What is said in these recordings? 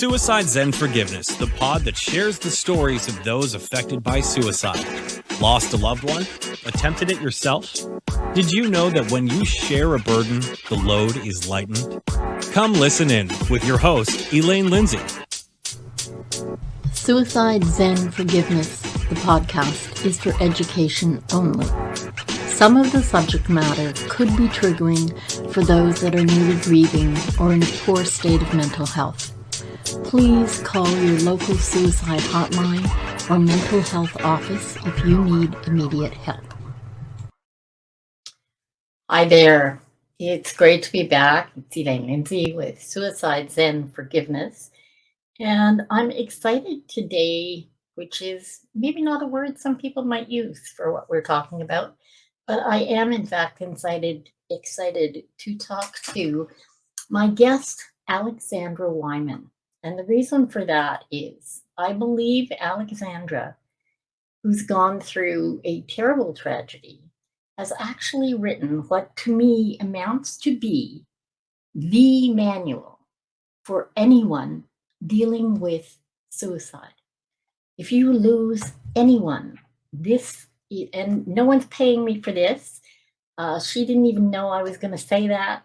Suicide Zen Forgiveness, the pod that shares the stories of those affected by suicide. Lost a loved one? Attempted it yourself? Did you know that when you share a burden, the load is lightened? Come listen in with your host, Elaine Lindsay. Suicide Zen Forgiveness, the podcast, is for education only. Some of the subject matter could be triggering for those that are newly grieving or in a poor state of mental health. Please call your local suicide hotline or mental health office if you need immediate help. Hi there. It's great to be back. It's Elaine Lindsay with Suicide Zen Forgiveness. And I'm excited today, which is maybe not a word some people might use for what we're talking about, but I am in fact excited to talk to my guest, Alexandra Wyman. And the reason for that is I believe Alexandra, who's gone through a terrible tragedy, has actually written what to me amounts to be the manual for anyone dealing with suicide. If you lose anyone, and no one's paying me for this. She didn't even know I was going to say that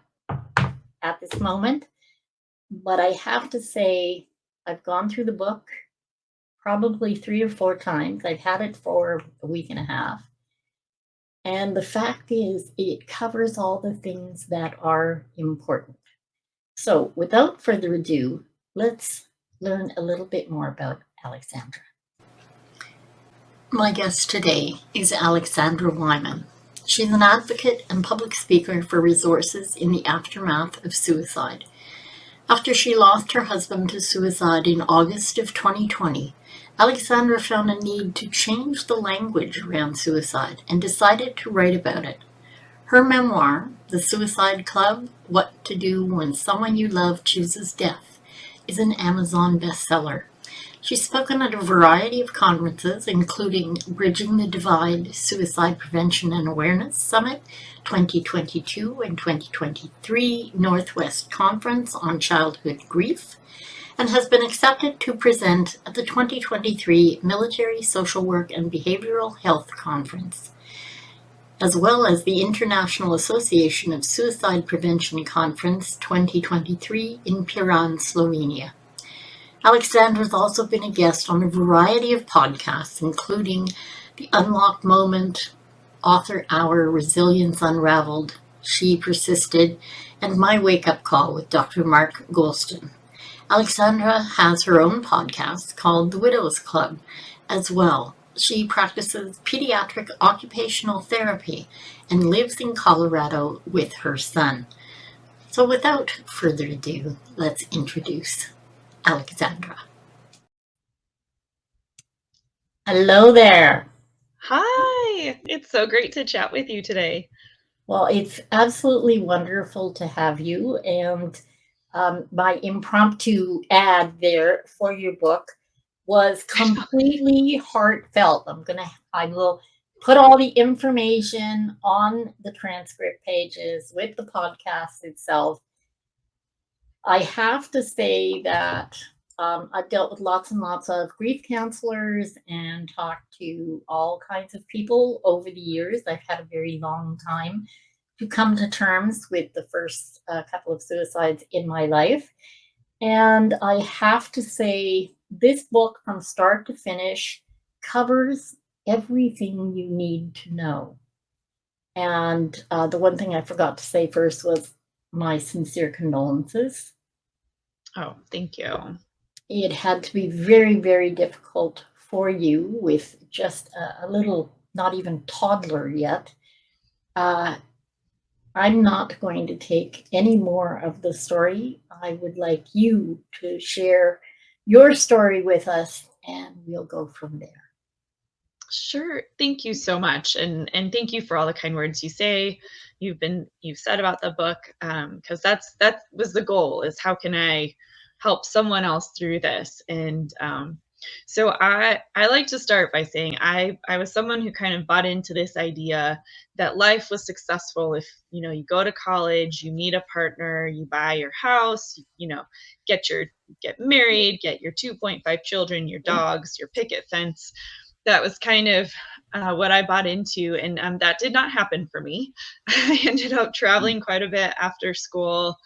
at this moment. But I have to say, I've gone through the book probably 3 or 4 times. I've had it for a week and a half. And the fact is, it covers all the things that are important. So without further ado, let's learn a little bit more about Alexandra. My guest today is Alexandra Wyman. She's an advocate and public speaker for resources in the aftermath of suicide. After she lost her husband to suicide in August of 2020, Alexandra found a need to change the language around suicide and decided to write about it. Her memoir, The Suicide Club: What to Do When Someone You Love Chooses Death, is an Amazon bestseller. She's spoken at a variety of conferences, including Bridging the Divide Suicide Prevention and Awareness Summit 2022 and 2023 Northwest Conference on Childhood Grief, and has been accepted to present at the 2023 Military Social Work and Behavioral Health Conference, as well as the International Association of Suicide Prevention Conference 2023 in Piran, Slovenia. Alexandra has also been a guest on a variety of podcasts, including The Unlocked Moment, Author Hour, Resilience Unraveled, She Persisted, and My Wake Up Call with Dr. Mark Golston. Alexandra has her own podcast called The Widows Club as well. She practices pediatric occupational therapy and lives in Colorado with her son. So without further ado, let's introduce Alexandra. Hello there. Hi, it's so great to chat with you today. Well, it's absolutely wonderful to have you. And my impromptu ad there for your book was completely heartfelt. I will put all the information on the transcript pages with the podcast itself. I have to say that I've dealt with lots and lots of grief counselors and talked to all kinds of people over the years. I've had a very long time to come to terms with the first couple of suicides in my life. And I have to say, this book from start to finish covers everything you need to know. And the one thing I forgot to say first was my sincere condolences. Oh, thank you. It had to be very, very difficult for you with just a little, not even toddler yet. I'm not going to take any more of the story. I would like you to share your story with us, and we'll go from there. Sure. Thank you so much. And thank you for all the kind words you say. You've said about the book, because that was the goal, is how can I help someone else through this? And So I like to start by saying I was someone who kind of bought into this idea that life was successful if, you go to college, you meet a partner, you buy your house, get married, get your 2.5 children, your dogs, your picket fence. That was kind of what I bought into, and that did not happen for me. I ended up traveling quite a bit after school,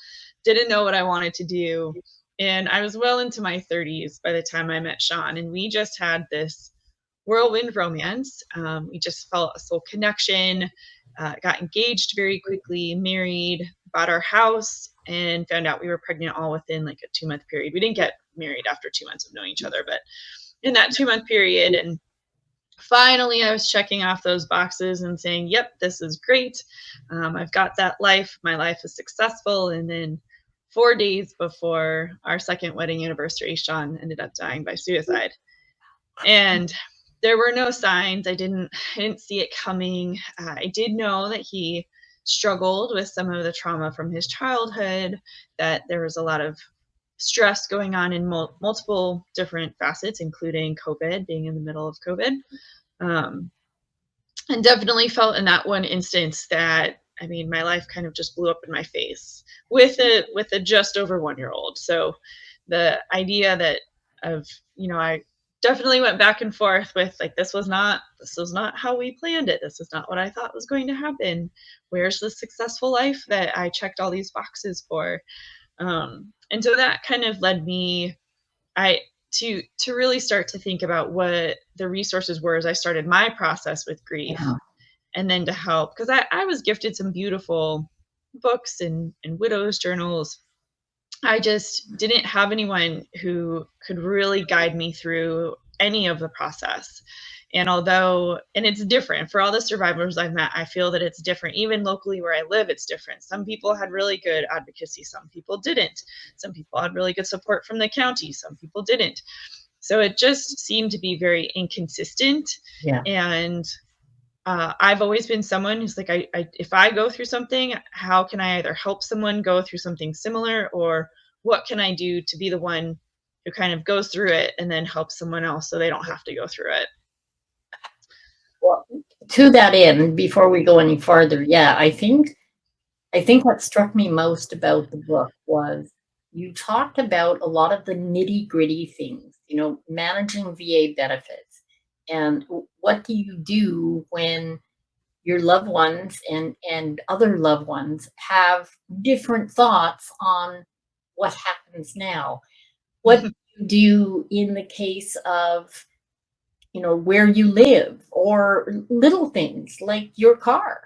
didn't know what I wanted to do, and I was well into my 30s by the time I met Sean, and we just had this whirlwind romance. We just felt a soul connection, got engaged very quickly, married, bought our house, and found out we were pregnant all within like a 2-month period. We didn't get married after 2 months of knowing each other, but in that 2-month period. And finally, I was checking off those boxes and saying, yep, this is great. I've got that life. My life is successful. And then 4 days before our second wedding anniversary, Sean ended up dying by suicide. And there were no signs. I didn't see it coming. I did know that he struggled with some of the trauma from his childhood, that there was a lot of stress going on in multiple different facets, including COVID, being in the middle of COVID. And definitely felt in that one instance that, I mean, my life kind of just blew up in my face with a just over 1-year-old. So the idea that I definitely went back and forth with like, this was not how we planned it. This is not what I thought was going to happen. Where's the successful life that I checked all these boxes for? And so that kind of led me to really start to think about what the resources were as I started my process with grief. Yeah. And then to help, because I was gifted some beautiful books and widows journals. I just didn't have anyone who could really guide me through any of the process. And it's different for all the survivors I've met, I feel that it's different. Even locally where I live, it's different. Some people had really good advocacy. Some people didn't. Some people had really good support from the county. Some people didn't. So it just seemed to be very inconsistent. Yeah. And I've always been someone who's like, if I go through something, how can I either help someone go through something similar, or what can I do to be the one who kind of goes through it and then helps someone else so they don't have to go through it? Well, to that end, before we go any farther, yeah, I think what struck me most about the book was you talked about a lot of the nitty-gritty things, managing VA benefits. And what do you do when your loved ones and other loved ones have different thoughts on what happens now? What do you do in the case of where you live, or little things like your car?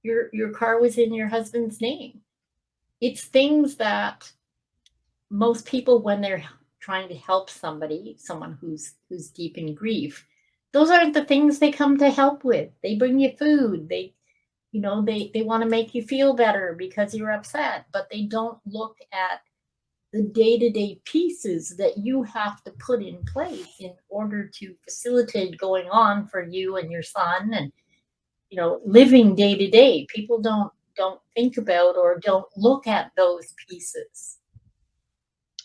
Your car was in your husband's name. It's things that most people, when they're trying to help someone who's deep in grief, those aren't the things they come to help with. They bring you food. They want to make you feel better because you're upset, but they don't look at the day-to-day pieces that you have to put in place in order to facilitate going on for you and your son, and living day to day. People don't think about or don't look at those pieces.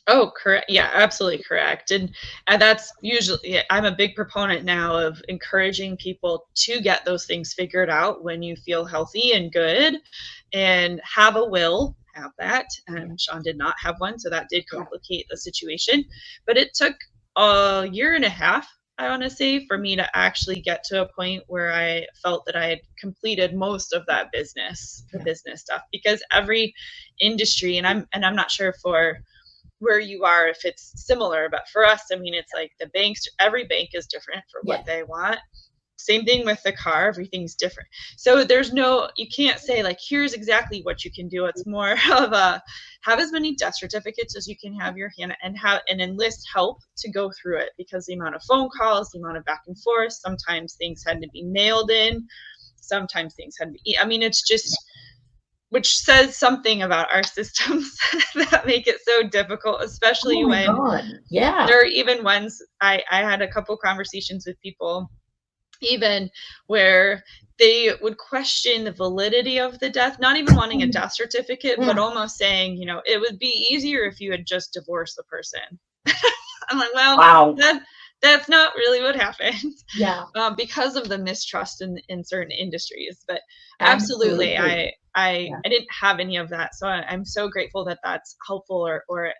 Oh, correct. Yeah, absolutely correct. And that's usually, I'm a big proponent now of encouraging people to get those things figured out when you feel healthy and good, and have a will, have that. Sean did not have one, so that did complicate the situation. But it took a year and a half, I want to say, for me to actually get to a point where I felt that I had completed most of that business stuff, because every industry, and I'm not sure for where you are if it's similar, but for us, I mean, it's like the banks, every bank is different for what they want. Same thing with the car, everything's different. So you can't say like, here's exactly what you can do. It's more of have as many death certificates as you can have your hand, and enlist help to go through it, because the amount of phone calls, the amount of back and forth, sometimes things had to be mailed in, sometimes things had to be, I mean, it's just, which says something about our systems that make it so difficult, especially when there are even ones, I had a couple conversations with people even where they would question the validity of the death, not even wanting a death certificate, but almost saying, it would be easier if you had just divorced the person. I'm like, well, That's not really what happens. Yeah, Because of the mistrust in certain industries. But absolutely, absolutely. Yeah, I didn't have any of that, so I'm so grateful that that's helpful, or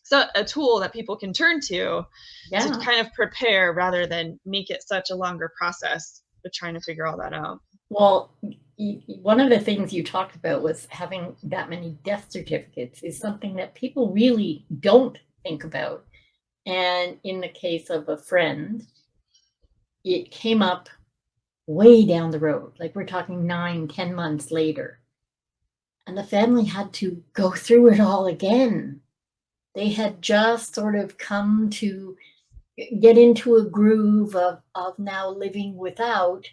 so a tool that people can turn to yeah. kind of prepare rather than make it such a longer process with trying to figure all that out. Well, one of the things you talked about was having that many death certificates is something that people really don't think about. And in the case of a friend, it came up way down the road. Like we're talking 9, 10 months later. And the family had to go through it all again. They had just sort of come to get into a groove of now living without,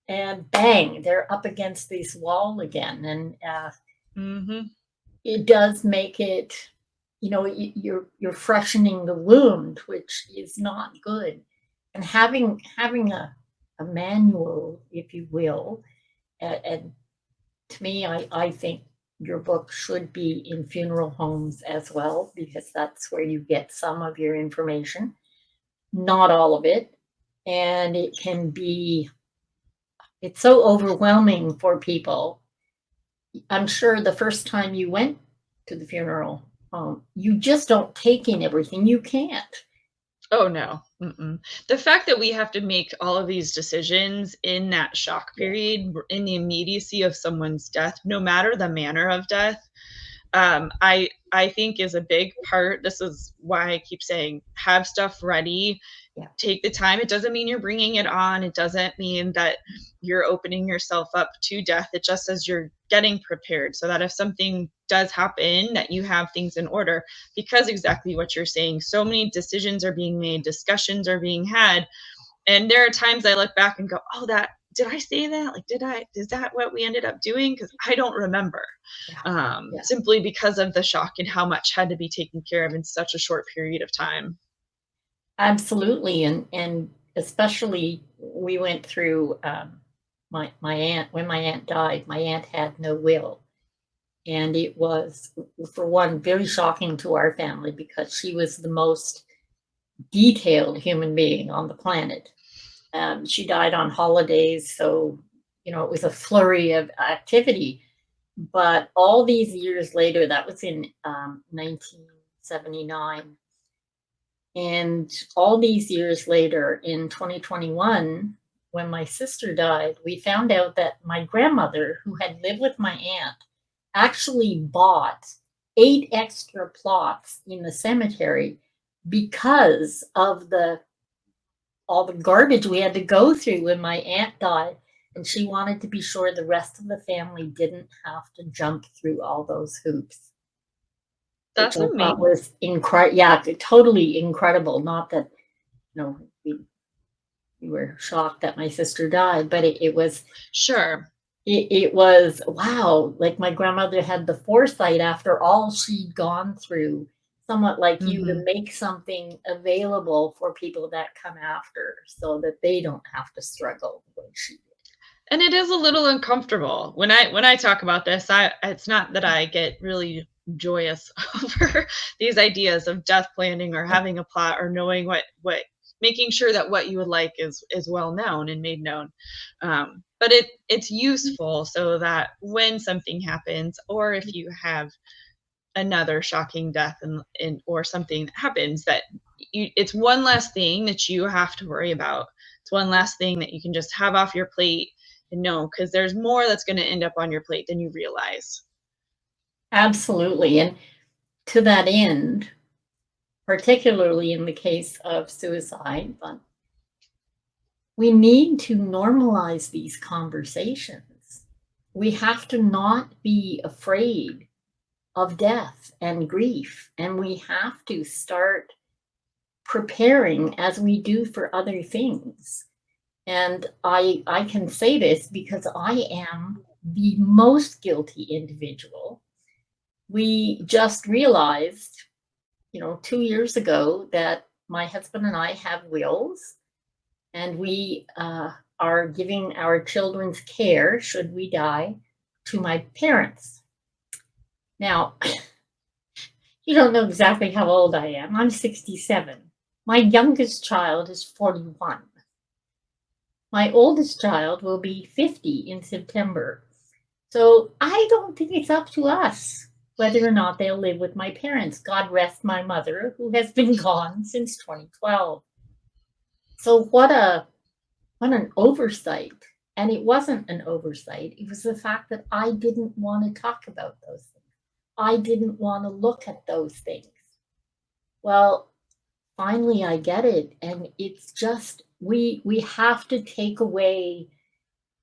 and bang, they're up against this wall again. And Hmm. it does make it, you're freshening the wound, which is not good. And having a manual, if you will, and to me, I think your book should be in funeral homes as well, because that's where you get some of your information, not all of it. And it's so overwhelming for people. I'm sure the first time you went to the funeral home, you just don't take in everything. You can't. Oh, no. Mm-mm. The fact that we have to make all of these decisions in that shock Yeah. period, in the immediacy of someone's death, no matter the manner of death, I think is a big part. This is why I keep saying have stuff ready, Yeah. take the time. It doesn't mean you're bringing it on. It doesn't mean that you're opening yourself up to death. It just says you're getting prepared so that if something does happen, that you have things in order. Because exactly what you're saying, so many decisions are being made, discussions are being had, and there are times I look back and go, "Oh, that did I say that? Like, is that what we ended up doing? Because I don't remember." Yeah. Yeah. Simply because of the shock and how much had to be taken care of in such a short period of time. Absolutely. And especially we went through my aunt, when my aunt died, my aunt had no will. And it was, for one, very shocking to our family because she was the most detailed human being on the planet. She died on holidays, so it was a flurry of activity. But all these years later, that was in 1979, and all these years later, in 2021, when my sister died, we found out that my grandmother, who had lived with my aunt, actually bought 8 extra plots in the cemetery because of all the garbage we had to go through when my aunt died, and she wanted to be sure the rest of the family didn't have to jump through all those hoops, which That's I amazing. thought was incredible. Yeah, totally incredible. Not that, we were shocked that my sister died, but Sure. it was wow. Like my grandmother had the foresight after all she'd gone through, somewhat like you, to Hmm. make something available for people that come after, so that they don't have to struggle the way she did. And it is a little uncomfortable when I talk about this. It's not that I get really joyous over these ideas of death planning or having a plot or knowing what making sure that what you would like is well known and made known. But it's useful so that when something happens, or if you have another shocking death and or something that happens, that it's one less thing that you have to worry about. It's one last thing that you can just have off your plate and know, because there's more that's going to end up on your plate than you realize. Absolutely. And to that end, particularly in the case of suicide, but we need to normalize these conversations. We have to not be afraid of death and grief, and we have to start preparing as we do for other things. And I can say this because I am the most guilty individual. We just realized, 2 years ago, that my husband and I have wills, and we are giving our children's care, should we die, to my parents. Now, you don't know exactly how old I am. I'm 67. My youngest child is 41. My oldest child will be 50 in September. So I don't think it's up to us whether or not they'll live with my parents. God rest my mother, who has been gone since 2012. So what an oversight. And it wasn't an oversight. It was the fact that I didn't want to talk about those things. I didn't want to look at those things. Well, finally I get it. And it's just we have to take away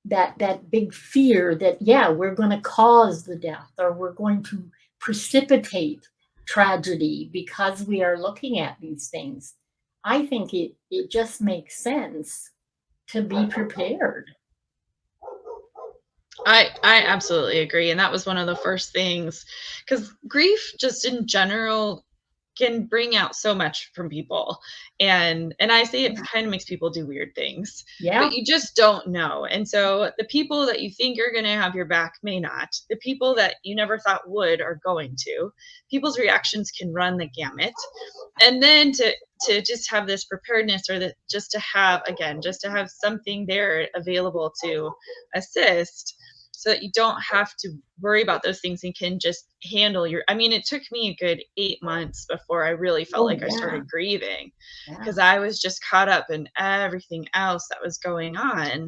that big fear that, yeah, we're going to cause the death or we're going to precipitate tragedy because we are looking at these things. I think it just makes sense to be prepared. I absolutely agree. And that was one of the first things, because grief just in general can bring out so much from people. And I say it Yeah. kind of makes people do weird things, Yeah. but you just don't know. And so the people that you think are going to have your back may not. The people that you never thought would are going to. People's reactions can run the gamut. And then to just have this preparedness, or that just to have, again, just to have something there available to assist, so that you don't have to worry about those things and can just handle your, I mean, it took me a good 8 months before I really felt Oh, like I yeah. started grieving, Yeah. because I was just caught up in everything else that was going on.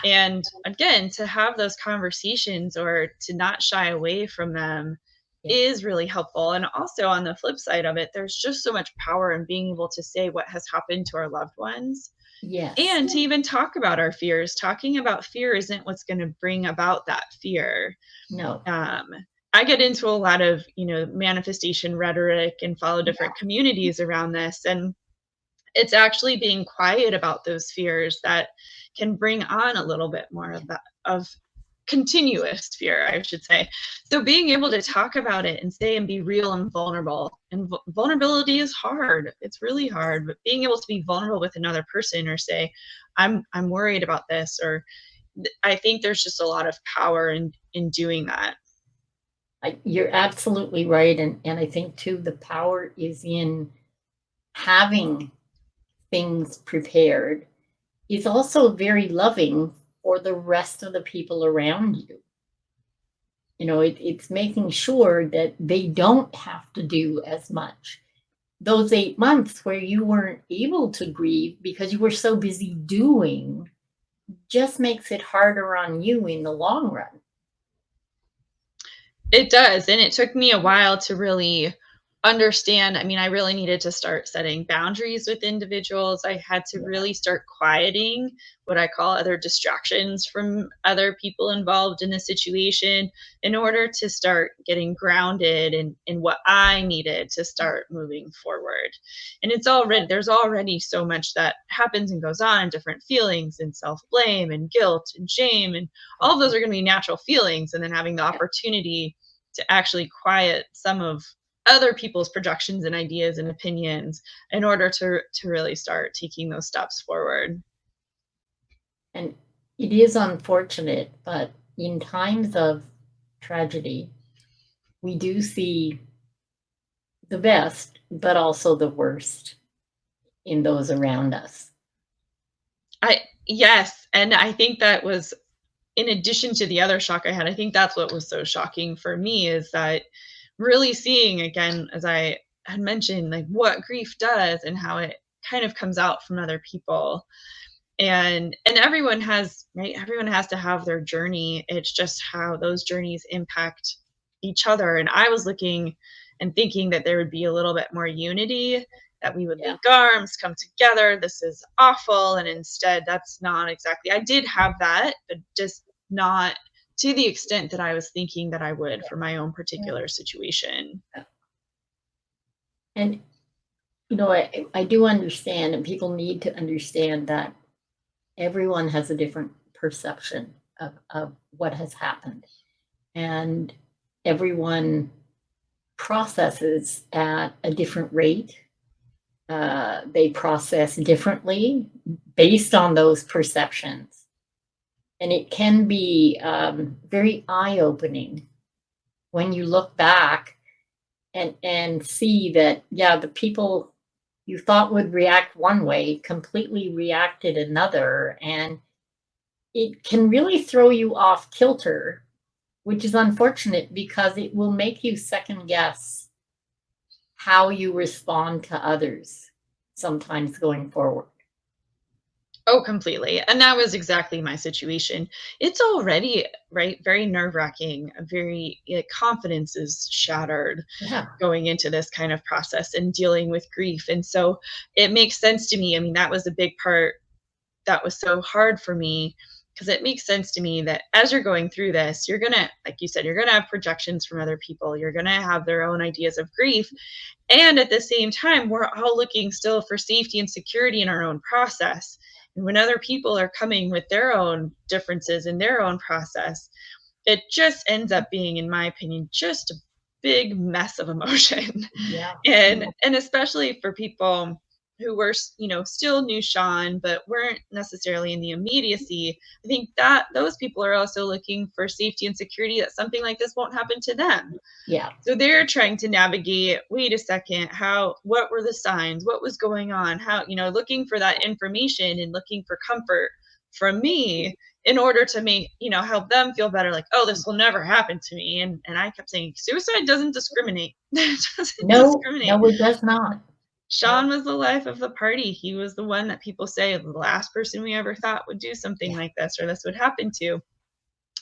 And again, to have those conversations or to not shy away from them Yeah. is really helpful. And also on the flip side of it, there's just so much power in being able to say what has happened to our loved ones, Yes. and to even talk about our fears. Talking about fear isn't what's going to bring about that fear. No. um, I get into a lot of, manifestation rhetoric and follow different communities around this, and it's actually being quiet about those fears that can bring on a little bit more of that, of continuous fear, I should say. So being able to talk about it and say and be real and vulnerable, and vulnerability is hard. It's really hard, but being able to be vulnerable with another person, or say, I'm worried about this, or I think there's just a lot of power in doing that. You're absolutely right. And I think too, the power is in having things prepared, is also very loving for the rest of the people around you. It's making sure that they don't have to do as much. Those 8 months where you weren't able to grieve because you were so busy doing just makes it harder on you in the long run. It does, and it took me a while to really understand. I mean, I really needed to start setting boundaries with individuals. I had to Yeah. really start quieting what I call other distractions from other people involved in the situation, in order to start getting grounded in what I needed to start moving forward. And there's already so much that happens and goes on, different feelings and self-blame and guilt and shame, and all of those are going to be natural feelings. And then having the Yeah. opportunity to actually quiet some of other people's projections and ideas and opinions, in order to really start taking those steps forward. And it is unfortunate, but in times of tragedy, we do see the best, but also the worst in those around us. I Yes, and I think that was, in addition to the other shock I had, I think that's what was so shocking for me, is that really seeing, again, as I had mentioned, like what grief does and how it kind of comes out from other people. And everyone has, right, everyone has to have their journey. It's just how those journeys impact each other. And I was looking and thinking that there would be a little bit more unity, that we would Yeah. link arms, come together, this is awful. And instead, that's not exactly, I did have that, but just not to the extent that I was thinking that I would for my own Yeah. particular situation. And I do understand, and people need to understand that everyone has a different perception of what has happened. And everyone processes at a different rate. They process differently based on those perceptions. And it can be very eye opening when you look back and see that, yeah, the people you thought would react one way completely reacted another. And it can really throw you off kilter, which is unfortunate because it will make you second guess how you respond to others sometimes going forward. Oh, completely. And that was exactly my situation. It's already, right, very nerve-wracking, confidence is shattered Yeah. going into this kind of process and dealing with grief. And so it makes sense to me. I mean, that was a big part that was so hard for me, because it makes sense to me that as you're going through this, you're going to, like you said, you're going to have projections from other people. You're going to have their own ideas of grief. And at the same time, we're all looking still for safety and security in our own process. And when other people are coming with their own differences in their own process, it just ends up being, in my opinion, just a big mess of emotion. Yeah. And especially for people who were, still knew Sean, but weren't necessarily in the immediacy. I think that those people are also looking for safety and security that something like this won't happen to them. Yeah. So they're trying to navigate, wait a second, what were the signs? What was going on? Looking for that information and looking for comfort from me in order to help them feel better. Like, oh, this will never happen to me. And I kept saying, suicide doesn't discriminate. It doesn't No, discriminate. no, it does not. Sean was the life of the party. He was the one that people say the last person we ever thought would do something Yeah. like this or this would happen to.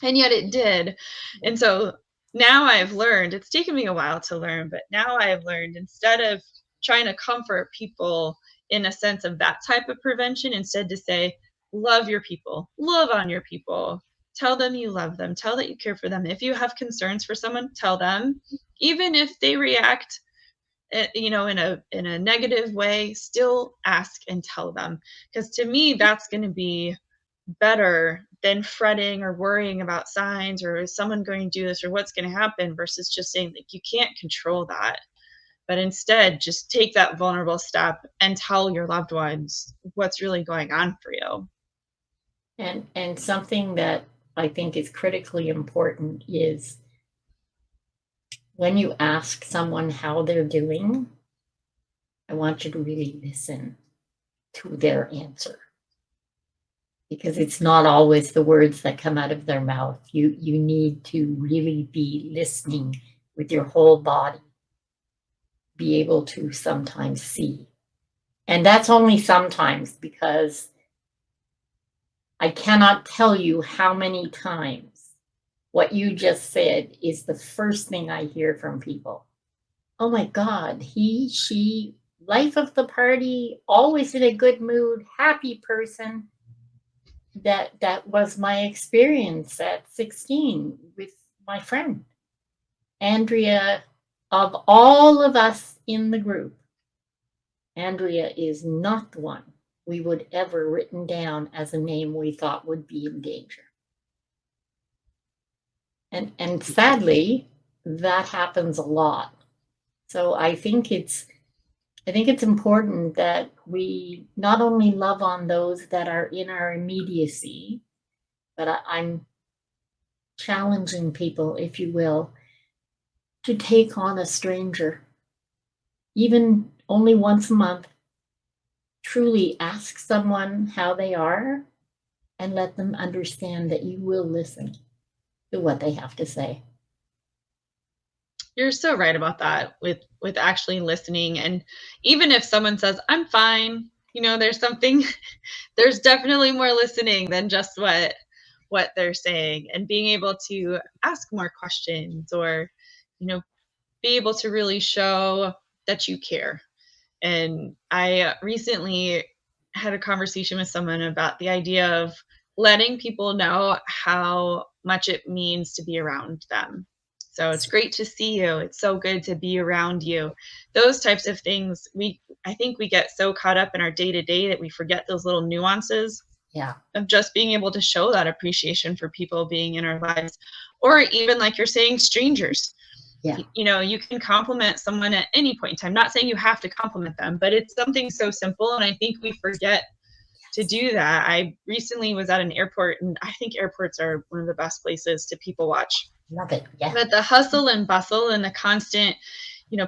And yet it did. And so now I've learned, it's taken me a while to learn, but now I've learned, instead of trying to comfort people in a sense of that type of prevention, instead to say, love your people, love on your people, tell them you love them, tell that you care for them. If you have concerns for someone, tell them, even if they react in a negative way, still ask and tell them, because to me that's going to be better than fretting or worrying about signs or is someone going to do this or what's going to happen, versus just saying, like, you can't control that, but instead just take that vulnerable step and tell your loved ones what's really going on for you. And something that I think is critically important is when you ask someone how they're doing, I want you to really listen to their answer, because it's not always the words that come out of their mouth. You need to really be listening with your whole body, be able to sometimes see. And that's only sometimes, because I cannot tell you how many times what you just said is the first thing I hear from people. Oh my God, he, she, life of the party, always in a good mood, happy person. That was my experience at 16 with my friend. Andrea, of all of us in the group, Andrea is not the one we would ever written down as a name we thought would be in danger. And sadly, that happens a lot. So I think it's important that we not only love on those that are in our immediacy, but I'm challenging people, if you will, to take on a stranger, even only once a month. Truly ask someone how they are and let them understand that you will listen to what they have to say. You're so right about that, with actually listening. And even if someone says, I'm fine, there's definitely more listening than just what they're saying, and being able to ask more questions, or be able to really show that you care. And I recently had a conversation with someone about the idea of letting people know how much it means to be around them. So it's great to see you. It's so good to be around you. Those types of things, I think we get so caught up in our day-to-day that we forget those little nuances. Yeah. Of just being able to show that appreciation for people being in our lives, or even, like you're saying, strangers. Yeah. You can compliment someone at any point in time. Not saying you have to compliment them, but it's something so simple. And I think we forget to do that. I recently was at an airport, and I think airports are one of the best places to people watch. Love it. Yeah. But the hustle and bustle and the constant,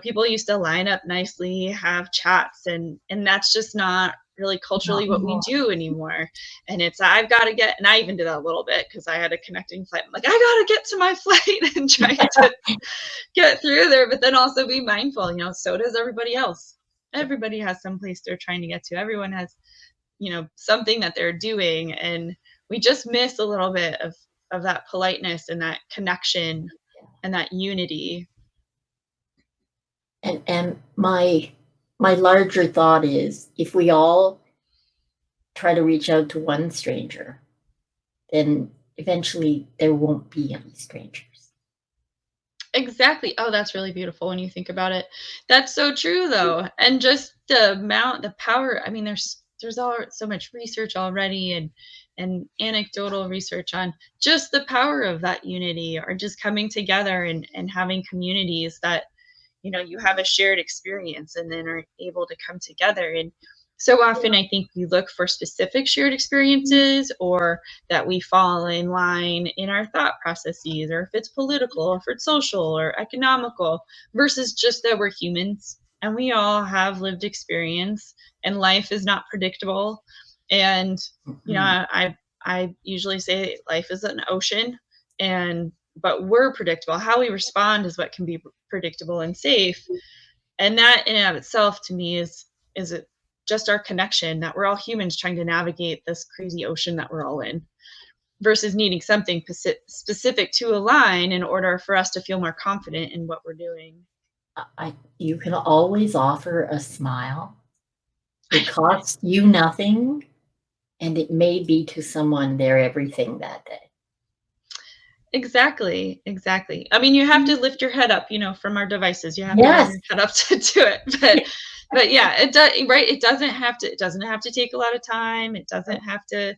people used to line up nicely, have chats, and that's just not really culturally Not what we anymore. do anymore. And it's I've got to get, and I even did that a little bit because I had a connecting flight. I'm like, I got to get to my flight and try to get through there, but then also be mindful. So does everybody else. Everybody has some place they're trying to get to. Everyone has something that they're doing, and we just miss a little bit of that politeness and that connection and that unity. And my larger thought is, if we all try to reach out to one stranger, then eventually there won't be any strangers. Exactly. Oh, that's really beautiful when you think about it. That's so true though. And just the power, I mean, there's so much research already, and anecdotal research on just the power of that unity, or just coming together and having communities that you have a shared experience and then are able to come together. And so often I think we look for specific shared experiences, or that we fall in line in our thought processes, or if it's political, or if it's social or economical, versus just that we're humans and we all have lived experience, and life is not predictable. And I usually say life is an ocean, but we're predictable. How we respond is what can be predictable and safe. And that in and of itself, to me, is it just our connection, that we're all humans trying to navigate this crazy ocean that we're all in, versus needing something specific to align in order for us to feel more confident in what we're doing. You can always offer a smile. It costs you nothing, and it may be to someone their everything that day. Exactly. I mean, you have to lift your head up, from our devices. You have to hold Yes. your head up to do it. But yeah, it does, right? It doesn't have to take a lot of time. It doesn't have to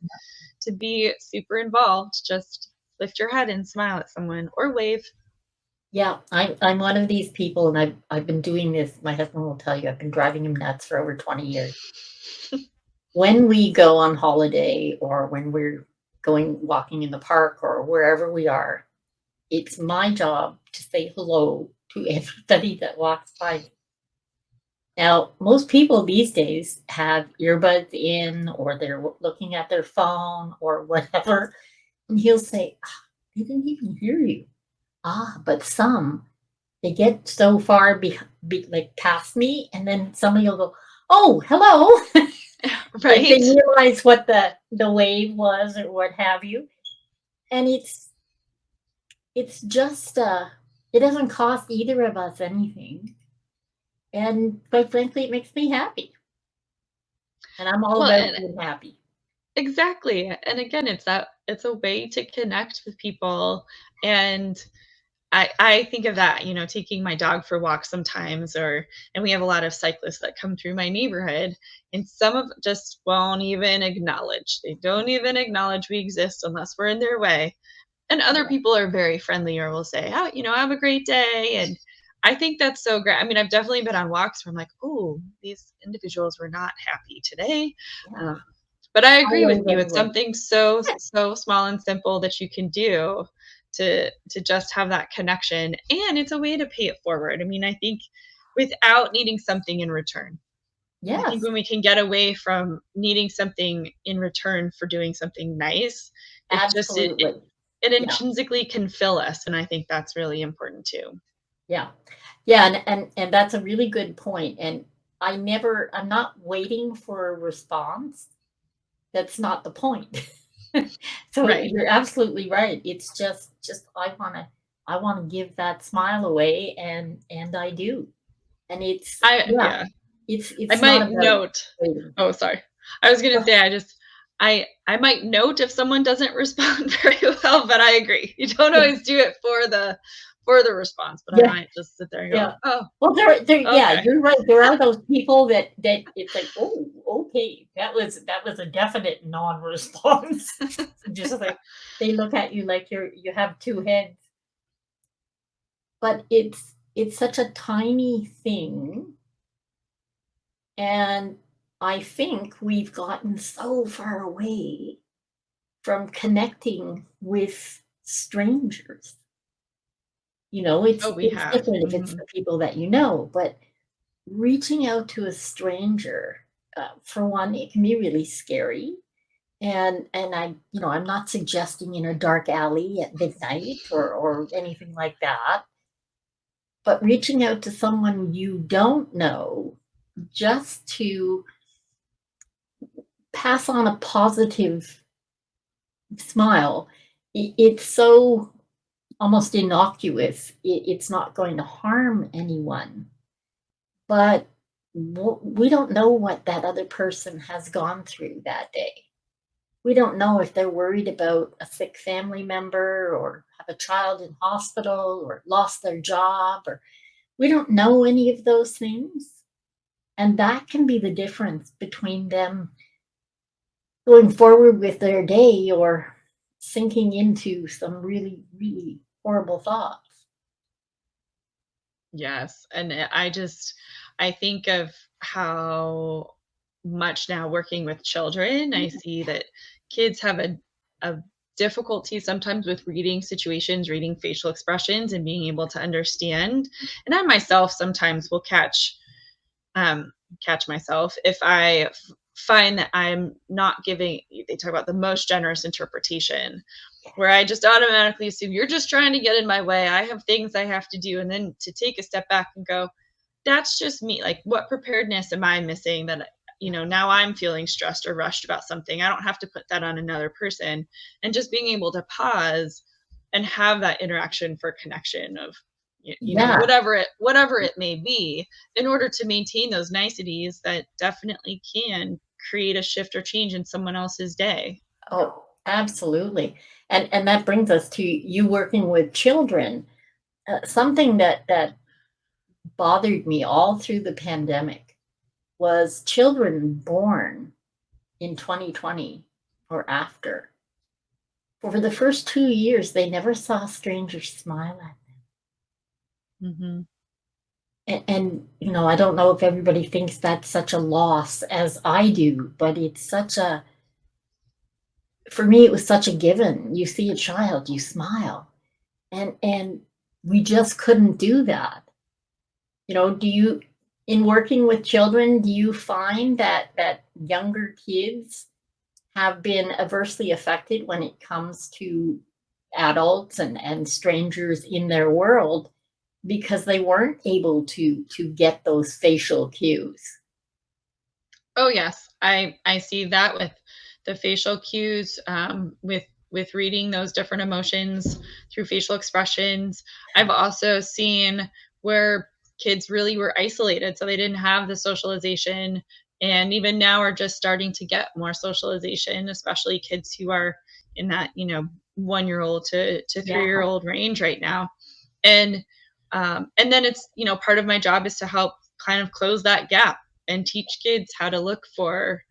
be super involved. Just lift your head and smile at someone or wave. Yeah, I'm one of these people, and I've been doing this. My husband will tell you, I've been driving him nuts for over 20 years. When we go on holiday, or when we're going walking in the park, or wherever we are, it's my job to say hello to everybody that walks by me. Now, most people these days have earbuds in, or they're looking at their phone or whatever, and he'll say, "They didn't even hear you." But some, they get so far like past me, and then somebody will go, "Oh, hello." Like they Right. realize what the wave was or what have you. And it's just it doesn't cost either of us anything. And quite frankly, it makes me happy. And I'm all Well, about and being happy. exactly. And again, it's a way to connect with people. And I think of that, taking my dog for walks sometimes, and we have a lot of cyclists that come through my neighborhood, and some of just won't even acknowledge. They don't even acknowledge we exist unless we're in their way. And other people are very friendly, or will say, "Oh, have a great day." And I think that's so great. I mean, I've definitely been on walks where I'm like, "Oh, these individuals were not happy today." Yeah. Um, but I I agree with wave you. It's anyway. something so small and simple that you can do to just have that connection, and it's a way to pay it forward. I mean, I think without needing something in return. I think Yes, when we can get away from needing something in return for doing something nice, it just absolutely. it Yeah. intrinsically can fill us, and I think that's really important too. Yeah. Yeah, and that's a really good point. And I'm not waiting for a response. That's not the point. So Right. you're absolutely right. It's just I wanna give that smile away, and I do. And it's I yeah, Yeah. I it's not might about note waiting. Oh, sorry. I was gonna say I might note if someone doesn't respond very well, but I agree. You don't always do it for the response, but I Yeah, might just sit there and go, yeah. "Oh, Well, there yeah, okay." you're right. There are those people that it's like, "Oh, okay. That was a definite non-response." Just like they look at you like you have 2 heads. But it's such a tiny thing, and I think we've gotten so far away from connecting with strangers. Oh, we it's have. different if it's Mhm. the people that you know, but reaching out to a stranger, for one, it can be really scary. And I'm not suggesting in a dark alley at midnight or anything like that, but reaching out to someone you don't know just to pass on a positive smile, it's so almost innocuous. It's not going to harm anyone, but we don't know what that other person has gone through that day. We don't know if they're worried about a sick family member or have a child in hospital or lost their job, or we don't know any of those things. And that can be the difference between them going forward with their day or sinking into some really, really horrible thoughts. Yes, and I think of how much now working with children, I see that kids have a difficulty sometimes with reading situations, reading facial expressions, and being able to understand. And I myself sometimes will um, catch myself if find that I'm not giving. They talk about the most generous interpretation, where I just automatically assume you're just trying to get in my way. I have things I have to do. And then to take a step back and go, that's just me. Like, what preparedness am I missing that, now I'm feeling stressed or rushed about something? I don't have to put that on another person. And just being able to pause and have that interaction for connection of, Yeah. whatever it may be, in order to maintain those niceties that definitely can create a shift or change in someone else's day. Oh, absolutely. And that brings us to you working with children. Something that bothered me all through the pandemic was children born in 2020 or after. For the first 2 years, they never saw strangers smile at Hmm. them. And I don't know if everybody thinks that's such a loss as I do, but it's for me, it was such a given. You see a child, you smile. And we just couldn't do that. Do you, in working with children, do you find that younger kids have been adversely affected when it comes to adults and strangers in their world because they weren't able to get those facial cues? Oh yes, I see that with the facial cues, with reading those different emotions through facial expressions. I've also seen where kids really were isolated, so they didn't have the socialization, and even now are just starting to get more socialization, especially kids who are in that 1 year old to Yeah, 3 year old range right now. And then it's part of my job is to help kind of close that gap and teach kids how to look for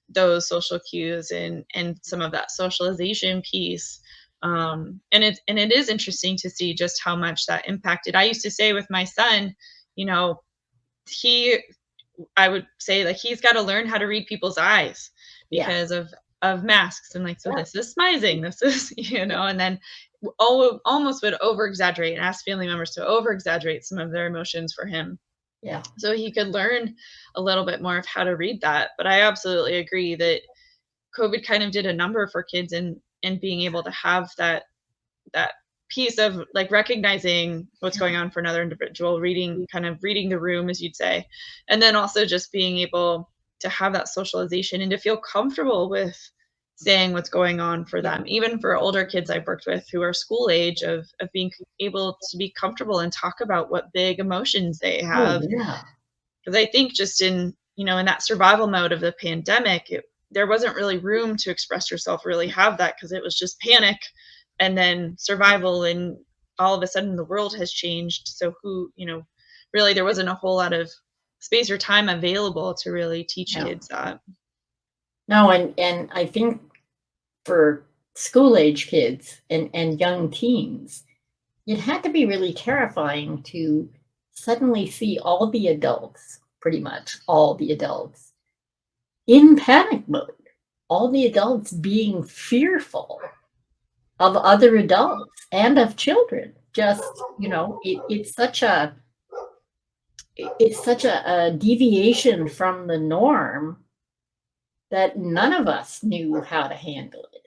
those social cues and some of that socialization piece. And it is interesting to see just how much that impacted. I used to say with my son, you know he I would say, like, he's got to learn how to read people's eyes yeah, because of masks, and, like, so yeah, this is smizing, this is and then almost would over exaggerate and ask family members to over exaggerate some of their emotions for him yeah. so he could learn a little bit more of how to read that. But I absolutely agree that COVID kind of did a number for kids in being able to have that piece of, like, recognizing what's going on for another individual, reading the room, as you'd say, and then also just being able to have that socialization and to feel comfortable with saying what's going on for Yeah. them, even for older kids I've worked with who are school age, of being able to be comfortable and talk about what big emotions they Oh, have. yeah. Because I think just in that survival mode of the pandemic, there wasn't really room to express yourself, really have that, because it was just panic and then survival. And all of a sudden, the world has changed. So, really, there wasn't a whole lot of space or time available to really teach Yeah. kids that. No, and I think for school age kids and young teens, it had to be really terrifying to suddenly see all the adults, pretty much all the adults, in panic mode, all the adults being fearful of other adults and of children. just, it's such a deviation from the norm that none of us knew how to handle it.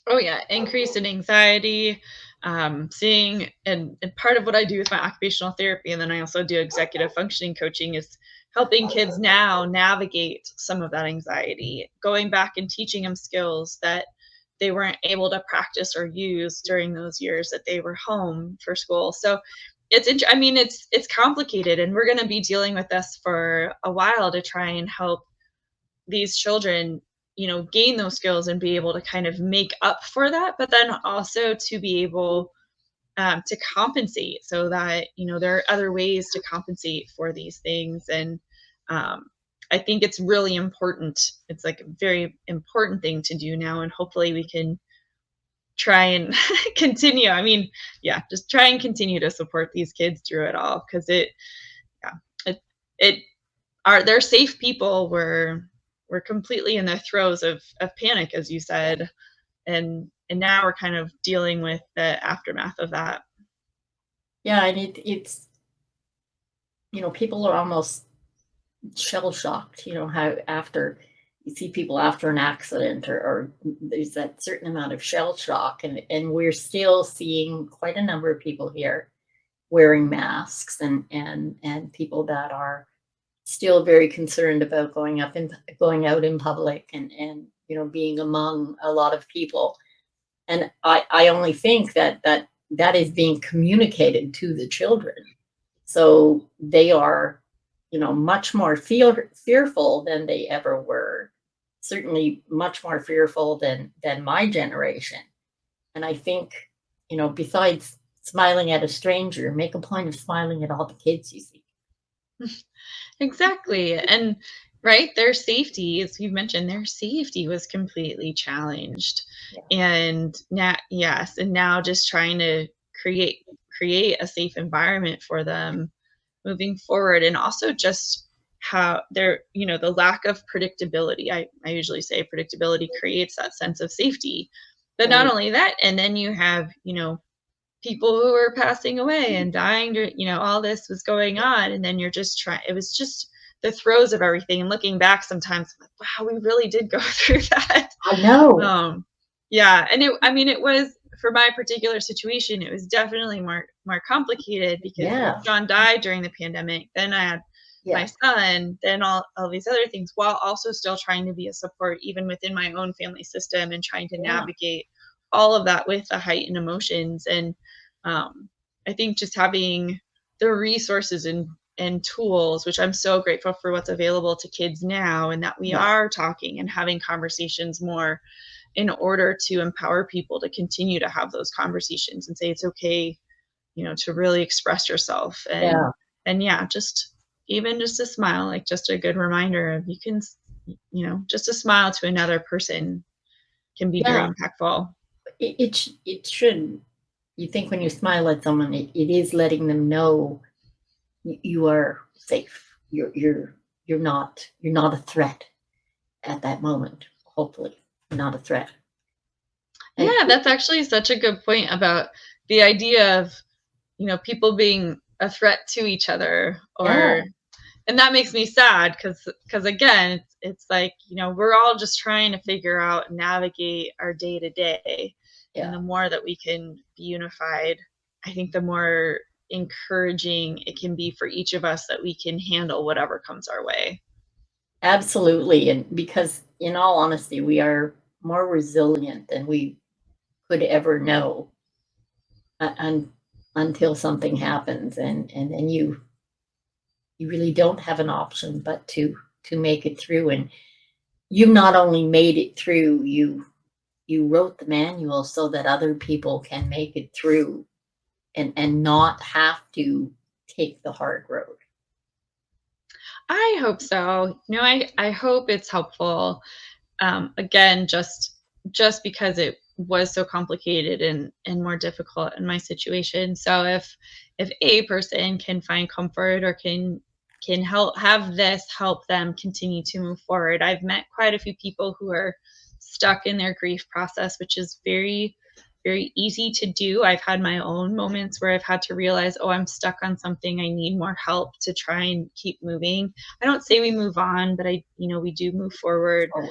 Oh yeah, increase in anxiety, seeing, and part of what I do with my occupational therapy, and then I also do executive functioning coaching, is helping kids now navigate some of that anxiety, going back and teaching them skills that they weren't able to practice or use during those years that they were home for school. So I mean, it's complicated, and we're going to be dealing with this for a while to try and help these children, gain those skills and be able to kind of make up for that, but then also to be able, to compensate, so that there are other ways to compensate for these things. And um, I think it's really important. It's like a very important thing to do now, and hopefully we can try and continue. I mean, yeah, just try and continue to support these kids through it all, because yeah, it it are they're safe people. We're completely in the throes of panic, as you said, and now we're kind of dealing with the aftermath of that. Yeah, and it's people are almost shell shocked. How after you see people after an accident, or there's that certain amount of shell shock, and we're still seeing quite a number of people here wearing masks, and people that are still very concerned about going out in public, and being among a lot of people. And I only think that is being communicated to the children, so they are much more fearful than they ever were, certainly much more fearful than my generation. And I think, besides smiling at a stranger, make a point of smiling at all the kids you see. Exactly. And right, their safety, as you mentioned, their safety was completely challenged. Yeah. And now, yes, and now just trying to create create a safe environment for them moving forward. And also just how they're, the lack of predictability. I usually say predictability creates that sense of safety. But not Right. only that, and then you have, people who were passing away and dying, all this was going on, and then you're just trying it was just the throes of everything. And looking back sometimes, I'm like, wow, we really did go through that. I know. Yeah, and it was, for my particular situation, it was definitely more complicated, because Yeah. John died during the pandemic. Then I had my Yeah. son, then all these other things, while also still trying to be a support even within my own family system, and trying to Yeah. navigate all of that with the heightened emotions. And um, I think just having the resources and tools, which I'm so grateful for what's available to kids now, and that we Yeah. are talking and having conversations more, in order to empower people to continue to have those conversations and say it's okay, to really express yourself. Yeah. And yeah, just even just a smile, like just a good reminder of, you can, just a smile to another person can be very Yeah. impactful. It should. You think when you smile at someone, it is letting them know you are safe. You're not a threat at that moment. Hopefully, not a threat. And Yeah, that's actually such a good point about the idea of, people being a threat to each other. yeah, Or And that makes me sad, because again, it's like, we're all just trying to figure out and navigate our day to day. And yeah, the more that we can be unified, I think the more encouraging it can be for each of us, that we can handle whatever comes our way. absolutely. And because, in all honesty, we are more resilient than we could ever know, un until something happens, and then you really don't have an option but to make it through. And you not only made it through, you wrote the manual so that other people can make it through, and not have to take the hard road. I hope so. I hope it's helpful. Again, just because it was so complicated and more difficult in my situation. So if a person can find comfort, or can have this help them continue to move forward. I've met quite a few people who are stuck in their grief process, which is very very easy to do. I've had my own moments where I've had to realize, oh, I'm stuck on something. I need more help to try and keep moving. I don't say we move on, but we do move forward. Forward.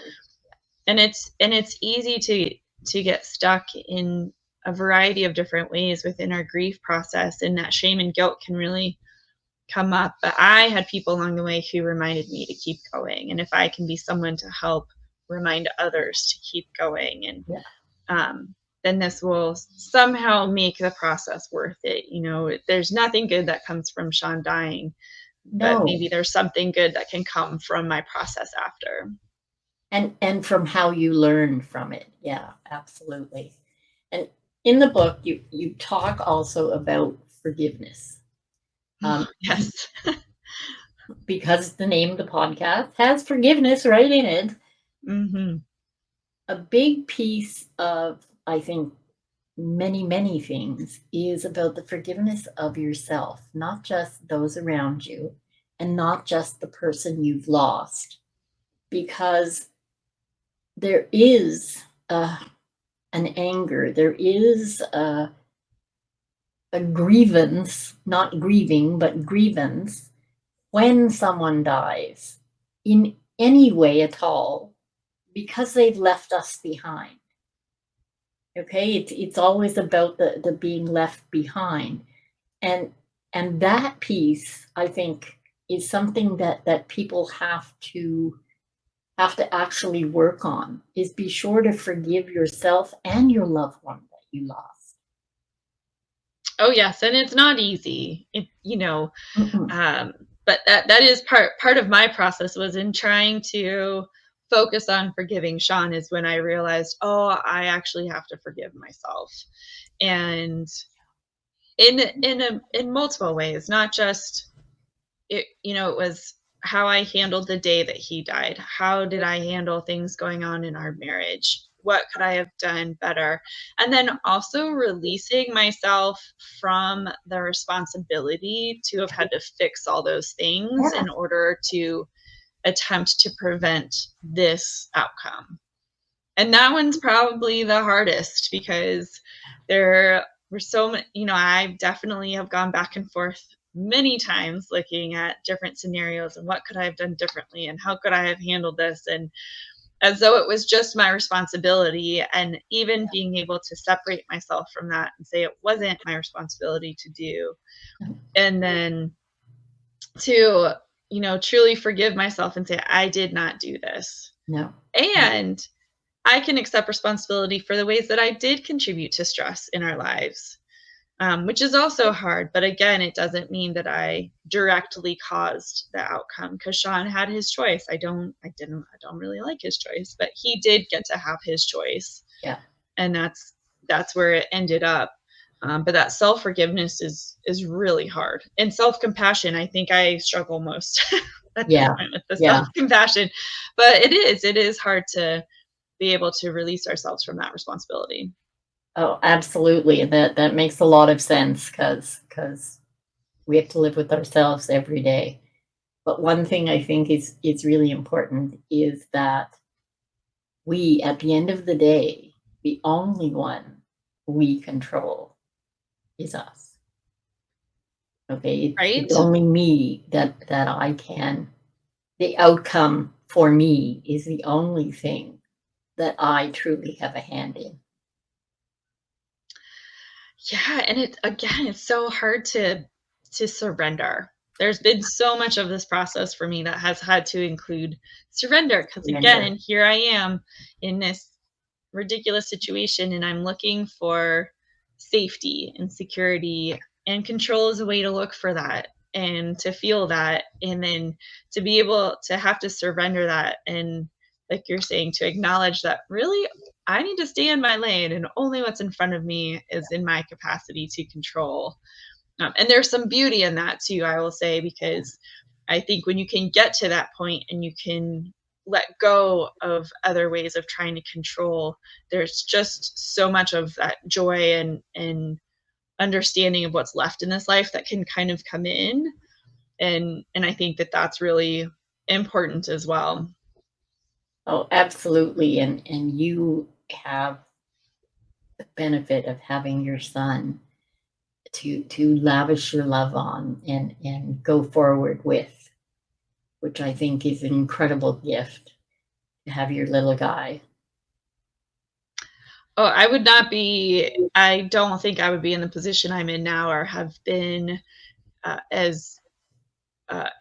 And it's easy to get stuck in a variety of different ways within our grief process, and that shame and guilt can really come up. But I had people along the way who reminded me to keep going, and if I can be someone to help remind others to keep going, and Yeah. then this will somehow make the process worth it. There's nothing good that comes from Sean dying, but No. maybe there's something good that can come from my process after. And from how you learn from it. Yeah, absolutely. And in the book, you talk also about forgiveness. Yes. Because the name of the podcast has forgiveness right in it. Mm-hmm. A big piece of, I think, many things is about the forgiveness of yourself, not just those around you, and not just the person you've lost, because there is an anger, there is a grievance, not grieving, but grievance when someone dies in any way at all, because they've left us behind. Okay, it's always about the being left behind, and that piece, I think, is something that people have to actually work on. Is be sure to forgive yourself and your loved one that you lost. Oh yes, and it's not easy. Mm-mm. But that is part of my process, was in trying to focus on forgiving Sean, is when I realized, oh, I actually have to forgive myself. And in multiple ways, not just it was how I handled the day that he died. How did I handle things going on in our marriage? What could I have done better? And then also releasing myself from the responsibility to have had to fix all those things Yeah. in order to attempt to prevent this outcome. And that one's probably the hardest, because there were so many, I definitely have gone back and forth many times looking at different scenarios and what could I have done differently and how could I have handled this, and as though it was just my responsibility, and even being able to separate myself from that and say it wasn't my responsibility to do, and then to truly forgive myself and say I did not do this, No. and I can accept responsibility for the ways that I did contribute to stress in our lives, which is also hard. But again, it doesn't mean that I directly caused the outcome, because Sean had his choice. I don't really like his choice, but he did get to have his choice, Yeah. and that's where it ended up. But that self forgiveness is really hard, and self compassion. I think I struggle most at this Yeah. point with the Yeah. self compassion, but it is hard to be able to release ourselves from that responsibility. Oh, absolutely. That makes a lot of sense, because we have to live with ourselves every day. But one thing I think is really important is that we, at the end of the day, the only one we control is us. Okay, Right? it's only me that I can. The outcome for me is the only thing that I truly have a hand in. Yeah, and it's so hard to surrender. There's been so much of this process for me that has had to include surrender, because Surrender. again, here I am in this ridiculous situation, and I'm looking for safety and security, and control is a way to look for that and to feel that, and then to be able to have to surrender that, and like you're saying, to acknowledge that really I need to stay in my lane, and only what's in front of me is in my capacity to control. And there's some beauty in that too, I will say, because I think when you can get to that point and you can let go of other ways of trying to control, there's just so much of that joy and understanding of what's left in this life that can kind of come in, and I think that that's really important as well. Oh, absolutely. And you have the benefit of having your son to lavish your love on and go forward with, which I think is an incredible gift to have your little guy. Oh, I don't think I would be in the position I'm in now or have been as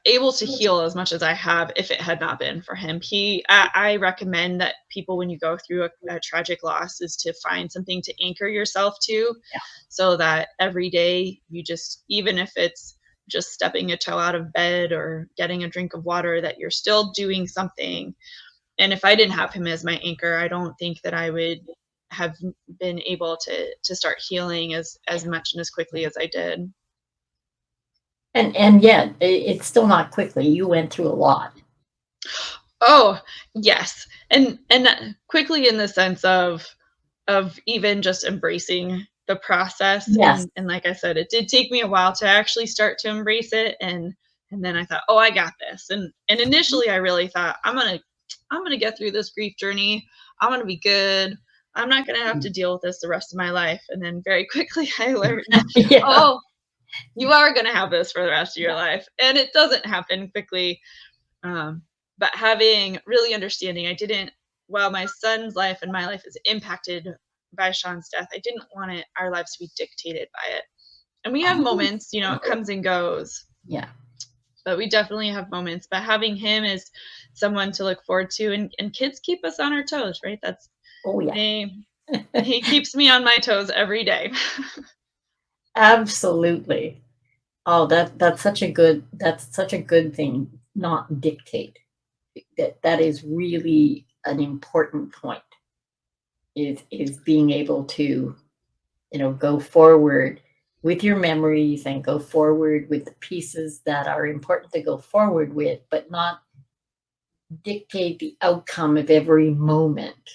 able to heal as much as I have if it had not been for him. I recommend that people, when you go through a tragic loss, is to find something to anchor yourself to, Yeah. so that every day you just, even if it's just stepping a toe out of bed or getting a drink of water, that you're still doing something. And if I didn't have him as my anchor, I don't think that I would have been able to start healing as much and as quickly as I did. And yet it's still not quickly. You went through a lot. Oh, yes. And quickly, in the sense of even just embracing the process, Yes. and like I said, it did take me a while to actually start to embrace it, and then I thought, "Oh, I got this." And initially I really thought, I'm going to get through this grief journey. I'm going to be good. I'm not going to have to deal with this the rest of my life. And then very quickly I learned, Yeah. "Oh, you are going to have this for the rest of your life." And it doesn't happen quickly. Um, but having really understanding, I didn't, while my son's life and my life is impacted by Sean's death, I didn't want our lives to be dictated by it. And we have moments, it comes and goes, Yeah. but we definitely have moments. But having him as someone to look forward to, and kids keep us on our toes, right? Oh yeah. He keeps me on my toes every day. Absolutely. Oh, that's such a good thing, not dictate. That is really an important point, is being able to, go forward with your memories and go forward with the pieces that are important to go forward with, but not dictate the outcome of every moment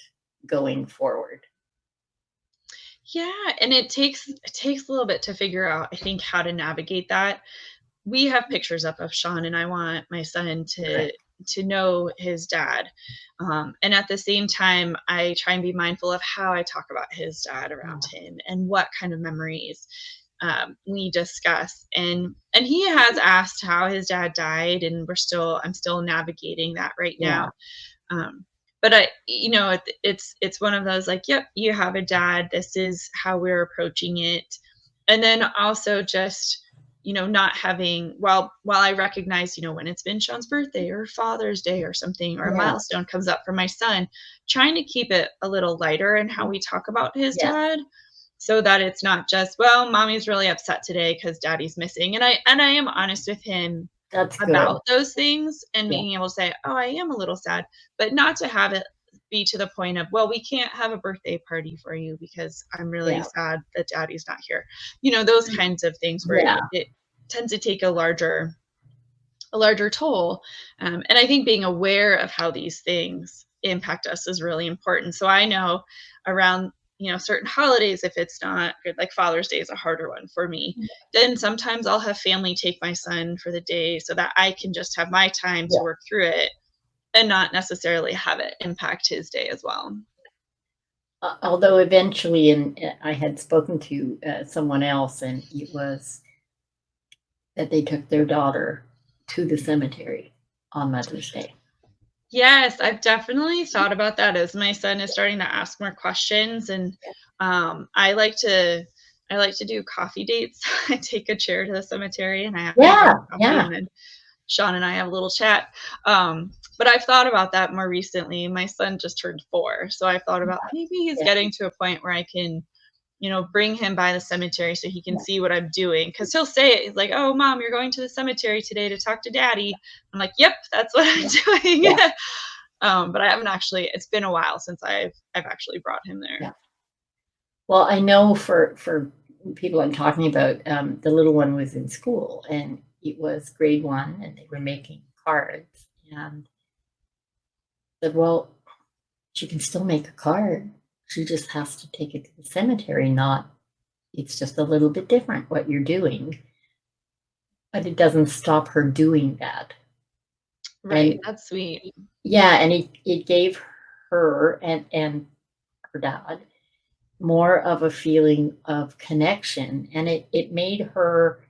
going forward. Yeah, and it takes a little bit to figure out, I think, how to navigate that. We have pictures up of Sean, and I want my son to Correct. know his dad. And at the same time, I try and be mindful of how I talk about his dad around Yeah. him and what kind of memories we discuss. And he has asked how his dad died, and I'm still navigating that right Yeah. now. Um, but it's one of those, like, yep, you have a dad. This is how we're approaching it. And then also just, not having, while I recognize, when it's been Sean's birthday or Father's Day or something, or a Yeah. milestone comes up for my son, trying to keep it a little lighter in how we talk about his Yes. dad, so that it's not just, well, mommy's really upset today because daddy's missing. And I am honest with him That's good. about those things, and Yeah. being able to say, "Oh, I am a little sad," but not to have it be to the point of, "Well, we can't have a birthday party for you because I'm really Yeah. sad that daddy's not here." Those kinds of things where Yeah. it tends to take a larger toll. And I think being aware of how these things impact us is really important. So I know around, certain holidays, if it's not good, like Father's Day is a harder one for me, then sometimes I'll have family take my son for the day so that I can just have my time to Yeah. work through it and not necessarily have it impact his day as well. Although eventually, and I had spoken to someone else, and it was that they took their daughter to the cemetery on Mother's Day. Yes, I've definitely thought about that as my son is starting to ask more questions. And I like to do coffee dates. I take a chair to the cemetery and I have my cup Yeah, of coffee, yeah, and then Sean and I have a little chat. But I've thought about that more recently. My son just turned 4, so I've thought about maybe he's yeah, getting to a point where I can, bring him by the cemetery so he can yeah, see what I'm doing. Because he'll say it, he's like, "Oh, mom, you're going to the cemetery today to talk to daddy." I'm like, "Yep, that's what yeah, I'm doing." yeah, But I haven't actually. It's been a while since I've actually brought him there. yeah. Well, I know for people I'm talking about, the little one was in school and it was grade 1 and they were making cards and said, "Well, she can still make a card. She just has to take it to the cemetery, not it's just a little bit different what you're doing, but it doesn't stop her doing that." Right. And That's sweet. yeah, and it gave her and her dad more of a feeling of connection, and it made her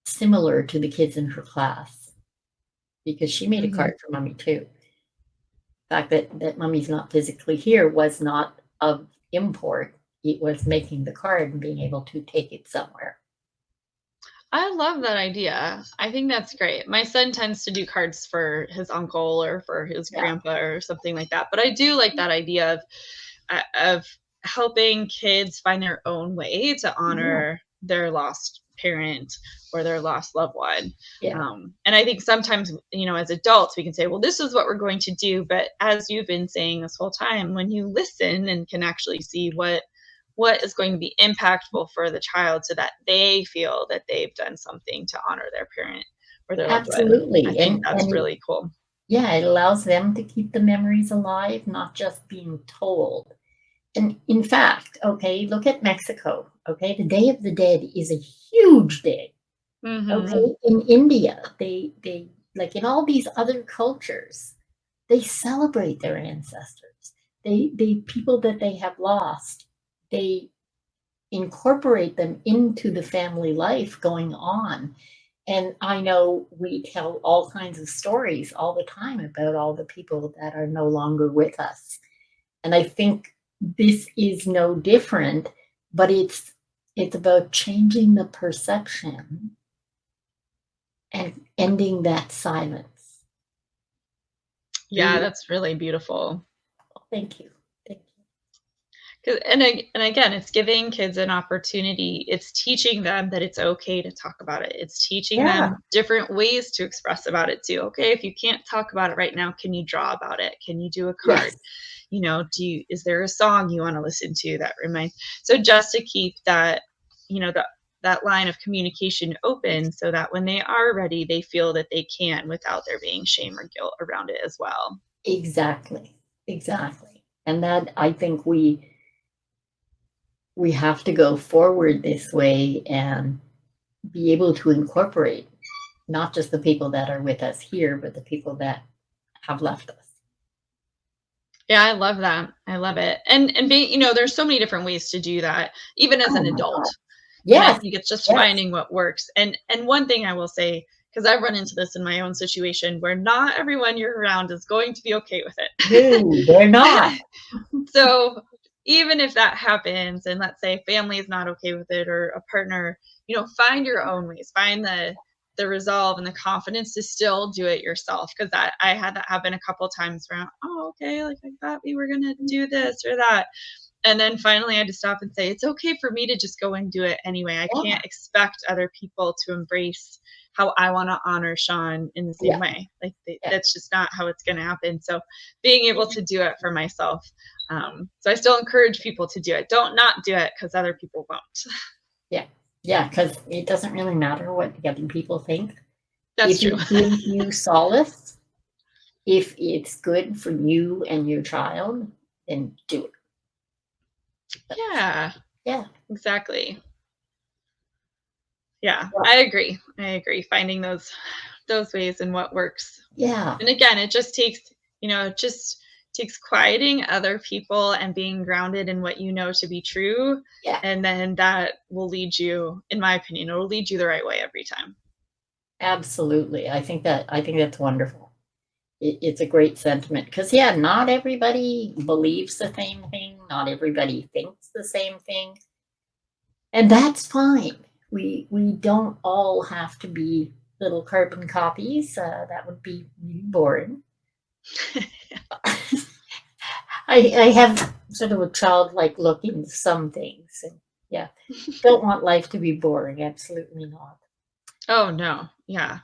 similar to the kids in her class because she made a Mhm. card for mommy too. The fact that mommy's not physically here was not of import. It was making the card and being able to take it somewhere. I love that idea. I think that's great. My son tends to do cards for his uncle or for his Yeah. grandpa or something like that. But I do like that idea of helping kids find their own way to Yeah. honor their lost parent or their lost loved one. Yeah. And I think sometimes, as adults, we can say, well, this is what we're going to do. But as you've been saying this whole time, when you listen and can actually see what is going to be impactful for the child so that they feel that they've done something to honor their parent or their loved one, I Absolutely. think And that's really cool. yeah, it allows them to keep the memories alive, not just being told. And in fact, okay, look at Mexico. Okay, the Day of the Dead is a huge day. Hmm. Okay, in India, they like in all these other cultures, they celebrate their ancestors. They people that they have lost, they incorporate them into the family life going on. And I know we tell all kinds of stories all the time about all the people that are no longer with us. And I think this is no different, but it's about changing the perception and ending that silence. Yeah, We that's really beautiful. thank you. Thank you. And again, it's giving kids an opportunity. It's teaching them that it's okay to talk about it. It's teaching Yeah. them different ways to express about it too. Okay, if you can't talk about it right now, can you draw about it? Can you do a card? Yes. Is there a song you want to listen to that reminds? So just to keep that, that line of communication open so that when they are ready, they feel that they can without there being shame or guilt around it as well. Exactly. Exactly. And that I think we have to go forward this way and be able to incorporate not just the people that are with us here, but the people that have left us. Yeah, I love that. I love it. And being, there's so many different ways to do that, even as Oh an my adult. God. And I Yes, think it's just yes. finding what works. And one thing I will say, because I've run into this in my own situation where not everyone you're around is going to be okay with No, they're not. it. So even if that happens, and let's say family is not okay with it or a partner, find your own ways. Find the resolve and the confidence to still do it yourself. Because I had that happen a couple times where, oh, okay, like I thought we were gonna do this or that. And then finally I had to stop and say, it's okay for me to just go and do it anyway. I Yeah, can't expect other people to embrace how I want to honor Sean in the same yeah, way. Like yeah, that's just not how it's going to happen. So being able to do it for myself. So I still encourage people to do it. Don't not do it because other people won't. yeah, yeah, because it doesn't really matter what the other people think. That's If true. it gives you solace, if it's good for you and your child, then do it. Yeah, Yeah, exactly. Yeah, yeah, I agree. I agree. Finding those ways and what works. yeah, And again, it just takes quieting other people and being grounded in what you know to be true. yeah. And then that will lead you, in my opinion, it will lead you the right way every time. Absolutely. I think that's wonderful. It's a great sentiment because yeah, not everybody believes the same thing. Not everybody thinks the same thing, and that's fine. We don't all have to be little carbon copies. That would be really boring. I have sort of a childlike look into some things, and yeah, don't want life to be boring. Absolutely not. Oh, no. Yeah,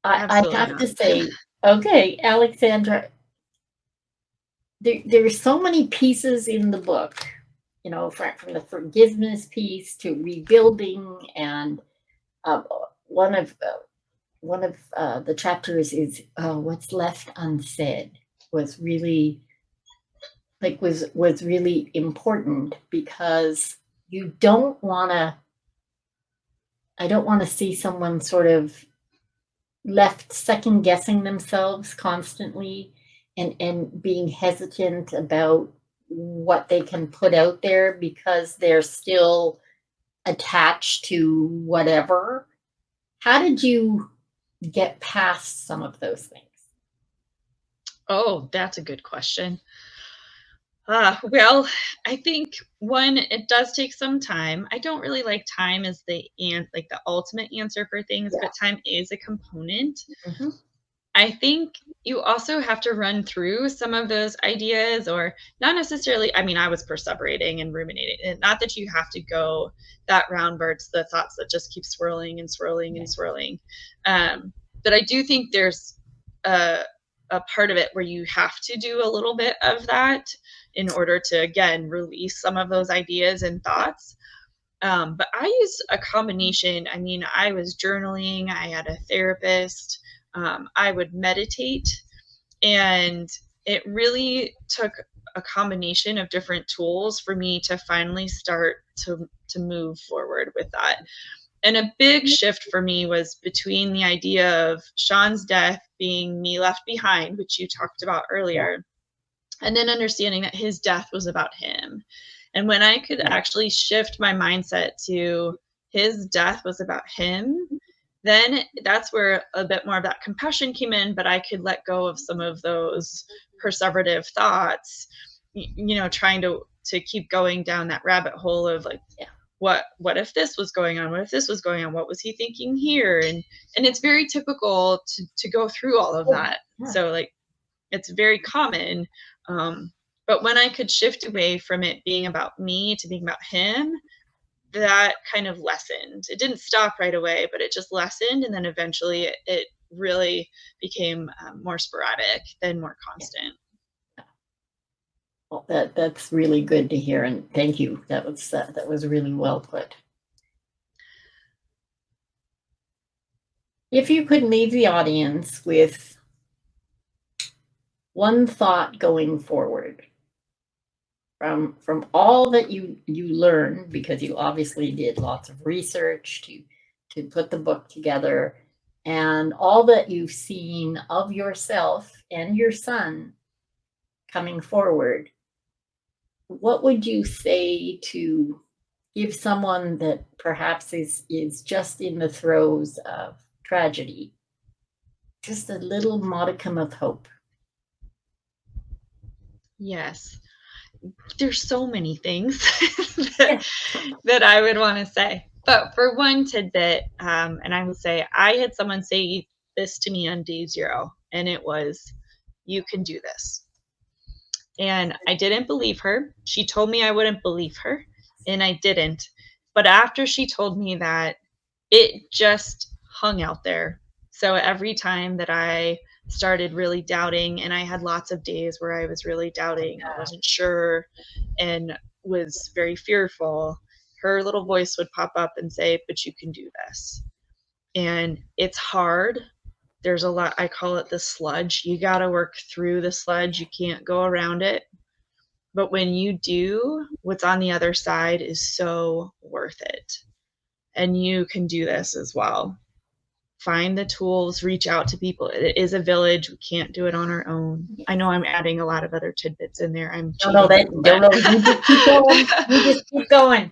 I absolutely have not. to say, okay, Alexandra, there are so many pieces in the book, from the forgiveness piece to rebuilding, and uh, one of uh, one of the chapters is what's left unsaid was really was really important because you don't want to I don't want to see someone sort of left second guessing themselves constantly and being hesitant about what they can put out there because they're still attached to whatever. How did you get past some of those things? Oh, that's a good question. Well, I think one, it does take some time. I don't really like time as like the ultimate answer for things, Yeah. but time is a component. Mhm. I think you also have to run through some of those ideas, or not necessarily. I mean, I was perseverating and ruminating, and not that you have to go that round, but it's the thoughts that just keep swirling and swirling Yeah. and swirling. But I do think there's a, a part of it where you have to do a little bit of that in order to, again, release some of those ideas and thoughts. But I use a combination. I mean, I was journaling, I had a therapist, I would meditate, and it really took a combination of different tools for me to finally start to move forward with that. And a big shift for me was between the idea of Sean's death being me left behind, which you talked about Yeah. earlier, and then understanding that his death was about him. And when I could Yeah. actually shift my mindset to his death was about him, then that's where a bit more of that compassion came in, but I could let go of some of those perseverative thoughts, trying to keep going down that rabbit hole of like, Yeah. what if this was going on? What if this was going on? What was he thinking here? And it's very typical to go through all of that. Yeah. So like it's very common. But when I could shift away from it being about me to being about him, that kind of lessened. It didn't stop right away, but it just lessened. And then eventually it really became more sporadic than more constant. Well, that's really good to hear, and thank you. That was really well put. If you could leave the audience with one thought going forward from all that you learned, because you obviously did lots of research to put the book together, and all that you've seen of yourself and your son coming forward, what would you say to give someone that perhaps is just in the throes of tragedy just a little modicum of hope? Yes. There's so many things that, Yeah. that I would want to say. But for one tidbit, and I would say I had someone say this to me on day 0, and it was, you can do this. And I didn't believe her. She told me I wouldn't believe her, and I didn't. But after she told me that, it just hung out there. So every time that I started really doubting, and I had lots of days where I was really doubting or wasn't sure and was very fearful, her little voice would pop up and say, "But you can do this." And it's hard. There's a lot, I call it the sludge. You got to work through the sludge, you can't go around it. But when you do, what's on the other side is so worth it. And you can do this as well. Find the tools, reach out to people. It is a village. We can't do it on our own. I know I'm adding a lot of other tidbits in there. I'm No, no, cheating, no, no. You just keep going. You just keep going.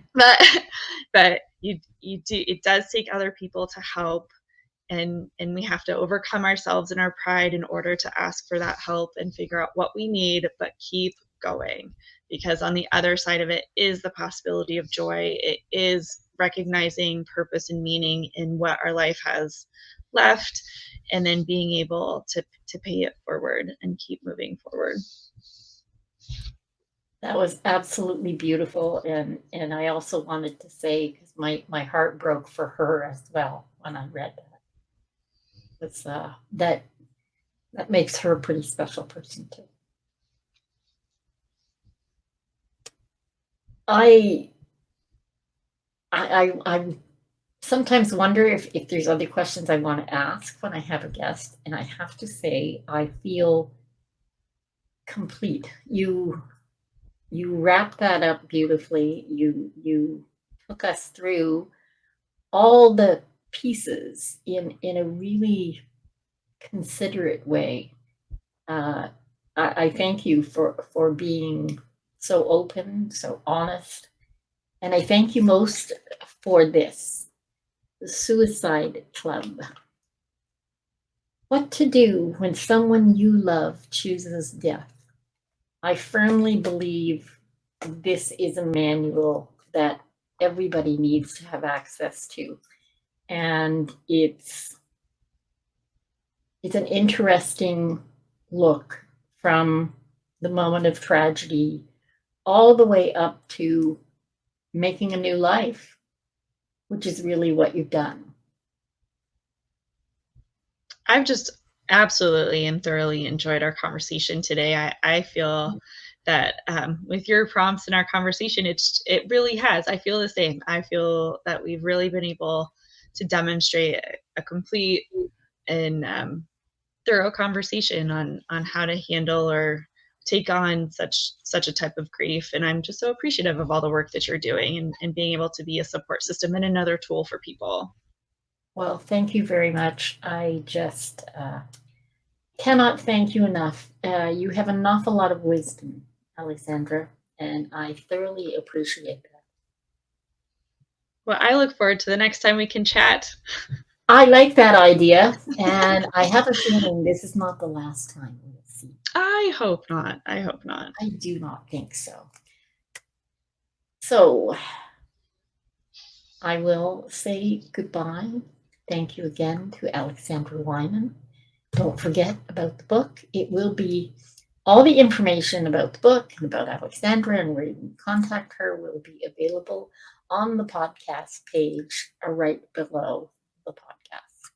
but you do. It does take other people to help, and we have to overcome ourselves and our pride in order to ask for that help and figure out what we need, but keep going, because on the other side of it is the possibility of joy. It is recognizing purpose and meaning in what our life has left, and then being able to pay it forward and keep moving forward. That was absolutely beautiful, and I also wanted to say, because my heart broke for her as well when I read that. It's that makes her a pretty special person too. I I sometimes wonder if there's other questions I want to ask when I have a guest, and I have to say I feel complete. You wrapped that up beautifully. You took us through all the pieces in a really considerate way. I thank you for being so open, so honest. And I thank you most for this, the Suicide Club. What to do when someone you love chooses death. I firmly believe this is a manual that everybody needs to have access to. And it's an interesting look from the moment of tragedy all the way up to making a new life, which is really what you've done. I've just absolutely and thoroughly enjoyed our conversation today. I feel that with your prompts in our conversation, it really has. I feel the same. I feel that we've really been able to demonstrate a complete and thorough conversation on how to handle or take on such a type of grief. And I'm just so appreciative of all the work that you're doing and being able to be a support system and another tool for people. Well, thank you very much. I just cannot thank you enough. You have an awful lot of wisdom, Alexandra, and I thoroughly appreciate that. Well, I look forward to the next time we can chat. I like that idea, and I have a feeling this is not the last time we'll see. I hope not. I hope not. I do not think so. So I will say goodbye. Thank you again to Alexandra Wyman. Don't forget about the book. It will be all the information about the book and about Alexandra and where you can contact her will be available on the podcast page right below the podcast.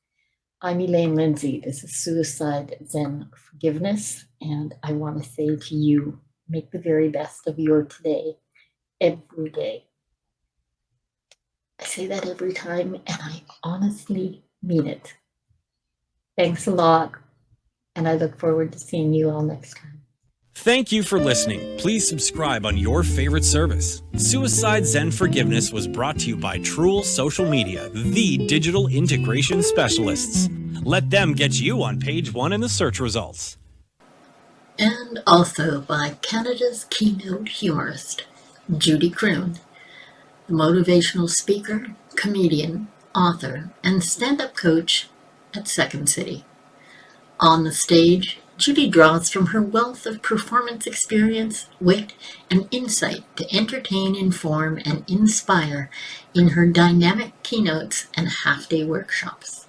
I'm Elaine Lindsay. This is Suicide Zen Forgiveness, and I want to say to you, make the very best of your today, every day. I say that every time, and I honestly mean it. Thanks a lot, and I look forward to seeing you all next time. Thank you for listening. Please subscribe on your favorite service. Suicide Zen Forgiveness was brought to you by Truel Social Media, the digital integration specialists. Let them get you on page 1 in the search results. And also by Canada's keynote humorist, Judy Croon, the motivational speaker, comedian, author, and stand-up coach at Second City. On the stage, Judy draws from her wealth of performance experience, wit, and insight to entertain, inform, and inspire in her dynamic keynotes and half-day workshops.